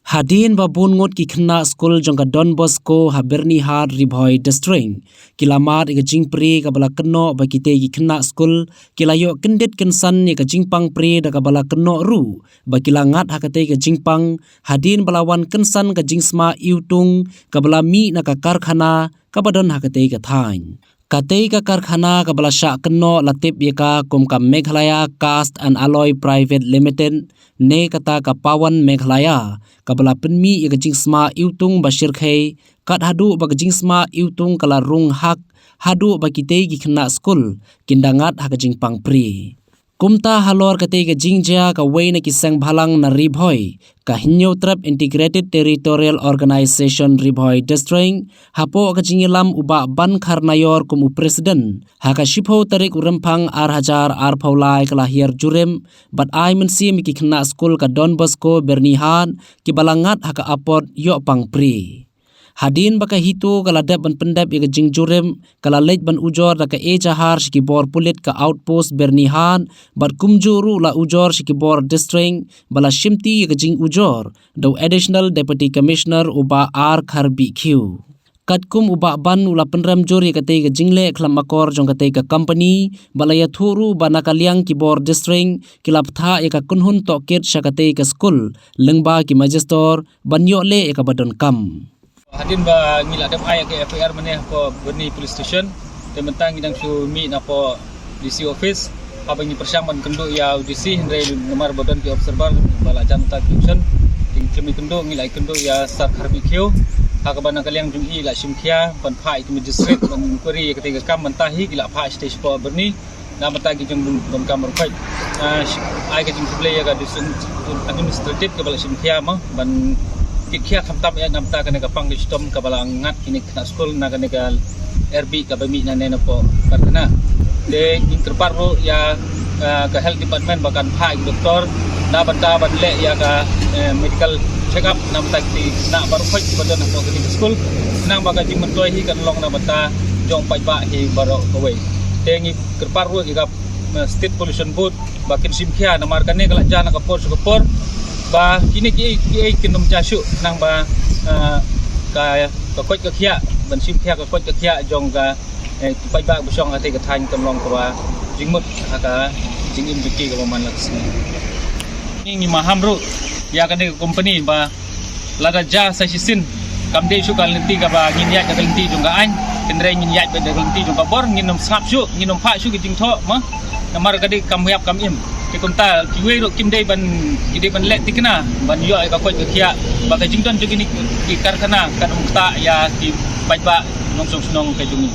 Hadin babun ngot ki khna school jongka Don Bosco Haberni Hard Ribhoi Destring kilamat ika jingpri ka bala keno ba kite ki khna school kilayo kendit kensan ni ka jingpang pri da ka bala keno ru ba kilangat hakate ka jingpang hadin balawan kensan ka jingsma iutung ka bala mi na ka karkhana ka badon hakate ka thain Katei ka karkhana ka bala sha keno latip yeka kum ka Meghalaya Cast and Alloy Private Limited ne kata ka Pawan Meghalaya ka bala penmi yeka jingsma iutung Bashir Khay kat hadu ba jingsma iutung kala rung hak hadu ba kitei ki khna school kindangat hak jingpang pri Kumta halor katei ka jingja ka weina ki sang bhalang na Ribhoi ka Hinyo Trap Integrated Territorial Organization Ribhoi District hapo ka jingilam uba ban kharnayor kumu presiden haka shipho tarik uremphang arhajar arphaulai kala hiar jurem but I mensi mi ki khna school ka Don Bosco Bernihan ki balangat haka apot yo pang pri Hadin baka hitu kala dep ban pendep ika jingjurem kala lej ban ujor da ka ejahar shiki bor pulit ka outpost Bernihan bat kumjuru la ujor shiki bor district bala shimti ika jing ujor do additional deputy commissioner uba R Kharbi Q Katkum uba ban ula penram jori kate ka jingle khlam makor jong kate ka company bala ya thuru banakaliang ki bor district kilap tha eka kunhun tokit shakate ka school lengba ki magister banyo le eka badon kam Hadin ba ngila dap ay ke FIR maneh po Berni police station tementang ngidang su mi na po DC office abang ni persyamban kendo ya DC hindai nomor badan ki observer bala janta kitchen ting kemi kendo ngila kendo ya sar Kharbi Q hak bana kaliang jung i la simkhia ban phai ki district ban kuri ketika kam mentahi gila phai stage po Berni na matagi jung ban kam roi ai ke jung play ya ga administrative ke bala simkhia ma ban Kikia kamtam ya namta kana ka pang distom ka balangat kini kena school na kana ka RB ka bami na nena po karena de interparro ya ka health department bakan phai doktor na banda banle ya ka medical check up namta ti na baru phai badan po kini school nang baga jing mentoi hi kan long na bata jong pai ba hi baro kawai de ngi interparro ka state pollution board bakin simkhia na markane kala jana ka por ba kini ki kinom chasu nang ba ka koi ka khia ban sim khia ka koi ka khia jong ka pai ba busong ate ka thain kam long ka jingmut ka jingim biki ka man laksmi ni maham ru ya ka ne company ba lada ja sa sisin kam de su kal nti ka ba ngin ya ka nti jong ka an tendre ngin ya ka nti jong ka bor nginom sap su nginom pha su ki jing tho ma namar ka de kam yap kam im ki kumta kiwe ro kim dei ban ide ban let tikna ban yo ka koi ka khia ba ka jington jugini ki karkhana kan umta ya ki pai ba nong song snong ka jungi